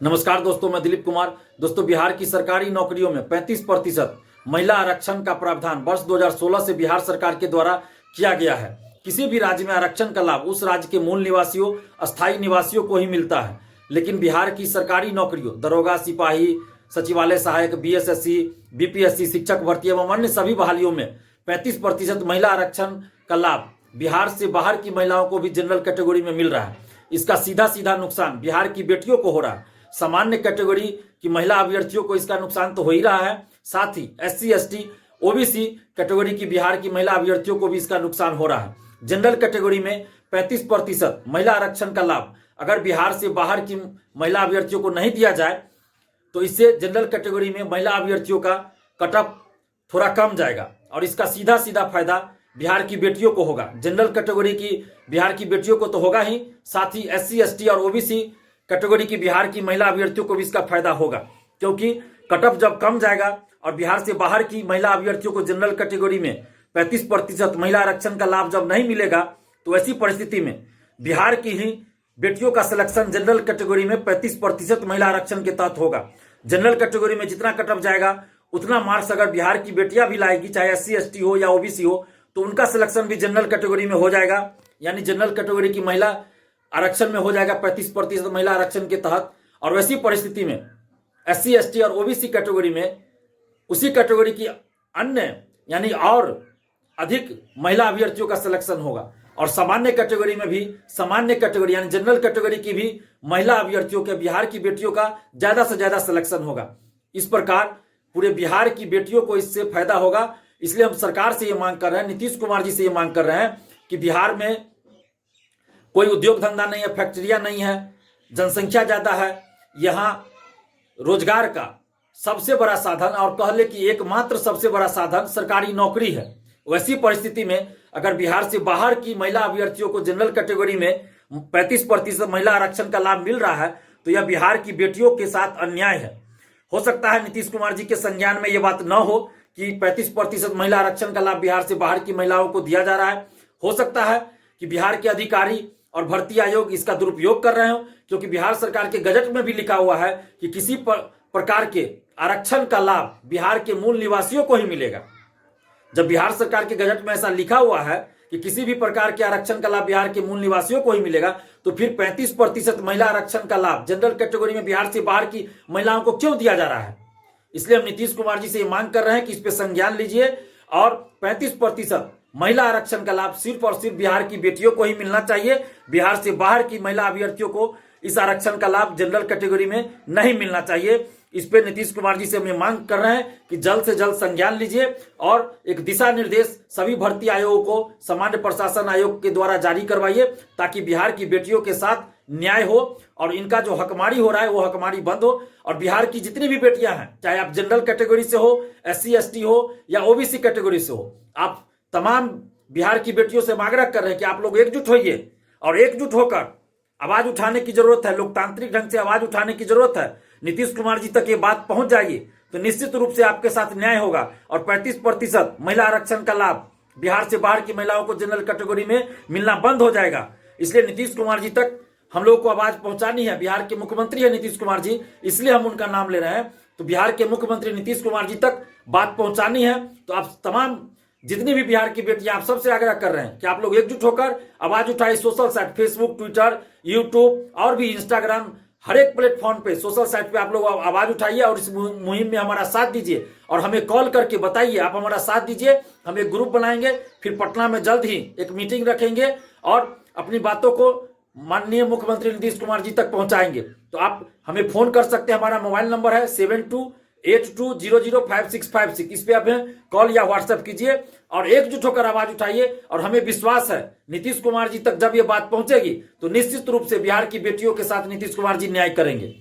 नमस्कार दोस्तों, मैं दिलीप कुमार। दोस्तों, बिहार की सरकारी नौकरियों में 35% महिला आरक्षण का प्रावधान वर्ष 2016 से बिहार सरकार के द्वारा किया गया है। किसी भी राज्य में आरक्षण का लाभ उस राज्य के मूल निवासियों, अस्थायी निवासियों को ही मिलता है। लेकिन बिहार की सरकारी नौकरियों, दरोगा, सिपाही, सचिवालय सहायक, बीएसएससी, बीपीएससी, शिक्षक भर्ती एवं अन्य सभी बहालियों में 35% महिला आरक्षण का लाभ बिहार से बाहर की महिलाओं को भी जनरल कैटेगरी में मिल रहा है। इसका सीधा सीधा नुकसान बिहार की बेटियों को हो रहा है। सामान्य कैटेगरी की महिला अभ्यर्थियों को इसका नुकसान तो हो ही रहा है, साथ ही एससी, एसटी, ओबीसी कैटेगरी की बिहार की महिला अभ्यर्थियों को भी इसका नुकसान हो रहा है। जनरल कैटेगरी में 35% महिला आरक्षण का लाभ अगर बिहार से बाहर की महिला अभ्यर्थियों को नहीं दिया जाए तो इससे जनरल कैटेगरी में महिला अभ्यर्थियों का कटअप थोड़ा कम जाएगा और इसका सीधा सीधा फायदा बिहार की बेटियों को होगा। जनरल कैटेगरी की बिहार की बेटियों को तो होगा ही, साथ ही एससी, एसटी और ओबीसी कैटेगरी की बिहार की महिला अभ्यर्थियों को भी इसका फायदा होगा, क्योंकि कटअप जब कम जाएगा और बिहार से बाहर की महिला अभ्यर्थियों को जनरल कैटेगरी में 35% महिला आरक्षण का लाभ जब नहीं मिलेगा तो ऐसी परिस्थिति में बिहार की ही बेटियों का सिलेक्शन जनरल कैटेगरी में 35% महिला आरक्षण के तहत होगा। जनरल कैटेगरी में जितना कटअप जाएगा उतना मार्क्स अगर बिहार की बेटियां भी लाएगी, चाहे एससी, एसटी हो या ओबीसी हो, तो उनका सिलेक्शन भी जनरल कैटेगरी में हो जाएगा। यानी जनरल कैटेगरी की महिला आरक्षण में हो जाएगा 35% महिला आरक्षण के तहत। और वैसी परिस्थिति में एससी, एसटी और ओबीसी कैटेगरी में उसी कैटेगरी की अन्य यानी और अधिक महिला अभ्यर्थियों का सिलेक्शन होगा। और सामान्य कैटेगरी में भी सामान्य कैटेगरी यानी जनरल कैटेगरी की भी महिला अभ्यर्थियों के बिहार की बेटियों का ज्यादा से ज्यादा सिलेक्शन होगा। इस प्रकार पूरे बिहार की बेटियों को इससे फायदा होगा। इसलिए हम सरकार से ये मांग कर रहे हैं, नीतीश कुमार जी से ये मांग कर रहे हैं कि बिहार में कोई उद्योग धंधा नहीं है, फैक्ट्रियां नहीं है, जनसंख्या ज्यादा है, यहाँ रोजगार का सबसे बड़ा साधन और कह ले कि एकमात्र सबसे बड़ा साधन सरकारी नौकरी है। वैसी परिस्थिति में अगर बिहार से बाहर की महिला अभ्यर्थियों को जनरल कैटेगरी में 35% महिला आरक्षण का लाभ मिल रहा है तो यह बिहार की बेटियों के साथ अन्याय है। हो सकता है नीतीश कुमार जी के संज्ञान में यह बात न हो कि 35% महिला आरक्षण का लाभ बिहार से बाहर की महिलाओं को दिया जा रहा है। हो सकता है कि बिहार के अधिकारी और भर्ती आयोग इसका दुरुपयोग कर रहे हो, क्योंकि बिहार सरकार के गजट में भी लिखा हुआ है कि किसी प्रकार के आरक्षण का लाभ बिहार के मूल निवासियों को ही मिलेगा। जब बिहार सरकार के गजट में ऐसा लिखा हुआ है कि किसी भी प्रकार के आरक्षण का लाभ बिहार के मूल निवासियों को ही मिलेगा, तो फिर 35% महिला आरक्षण का लाभ जनरल कैटेगरी में बिहार से बाहर की महिलाओं को क्यों दिया जा रहा है? इसलिए हम नीतीश कुमार जी से ये मांग कर रहे हैं कि इस पे संज्ञान लीजिए और 35% महिला आरक्षण का लाभ सिर्फ और सिर्फ बिहार की बेटियों को ही मिलना चाहिए। बिहार से बाहर की महिला अभ्यर्थियों को इस आरक्षण का लाभ जनरल कैटेगरी में नहीं मिलना चाहिए। इस पे नीतीश कुमार जी से हम मांग कर रहे हैं कि जल्द से जल्द संज्ञान लीजिए और एक दिशा निर्देश सभी भर्ती आयोगों को सामान्य प्रशासन आयोग के द्वारा जारी करवाइए, ताकि बिहार की बेटियों के साथ न्याय हो और इनका जो हकमारी हो रहा है वो हकमारी बंद हो। और बिहार की जितनी भी बेटियां हैं, चाहे आप जनरल कैटेगरी से हो, एससी, एसटी हो या ओबीसी कैटेगरी से हो, आप तमाम बिहार की बेटियों से आग्रह कर रहे हैं कि आप लोग एकजुट होइए और एकजुट होकर आवाज उठाने की जरूरत है, लोकतांत्रिक ढंग से आवाज उठाने की जरूरत है। नीतीश कुमार जी तक ये बात पहुंच जाएगी तो निश्चित रूप से आपके साथ न्याय होगा और 35% महिला आरक्षण का लाभ बिहार से बाहर की महिलाओं को जनरल कैटेगरी में मिलना बंद हो जाएगा। इसलिए नीतीश कुमार जी तक हम लोग को आवाज पहुंचानी है। बिहार के मुख्यमंत्री है नीतीश कुमार जी, इसलिए हम उनका नाम ले रहे हैं। तो बिहार के मुख्यमंत्री नीतीश कुमार जी तक बात पहुंचानी है। तो आप तमाम जितनी भी बिहार की बेटियां, आप सबसे आग्रह कर रहे हैं कि आप लोग एकजुट होकर आवाज उठाए। Social site Facebook, Twitter, YouTube और भी इंस्टाग्राम, हर एक प्लेटफॉर्म पे, सोशल साइट पे आप लोग आवाज उठाइए और इस मुहिम में हमारा साथ दीजिए और हमें कॉल करके बताइए। आप हमारा साथ दीजिए, हम एक ग्रुप बनाएंगे, फिर पटना में जल्द ही एक मीटिंग रखेंगे और अपनी बातों को माननीय मुख्यमंत्री नीतीश कुमार जी तक पहुंचाएंगे। तो आप हमें फोन कर सकते हैं। हमारा मोबाइल नंबर है 7282005656। इस पे आप कॉल या व्हाट्सएप कीजिए और एकजुट होकर आवाज उठाइए। और हमें विश्वास है नीतीश कुमार जी तक जब ये बात पहुंचेगी तो निश्चित रूप से बिहार की बेटियों के साथ नीतीश कुमार जी न्याय करेंगे।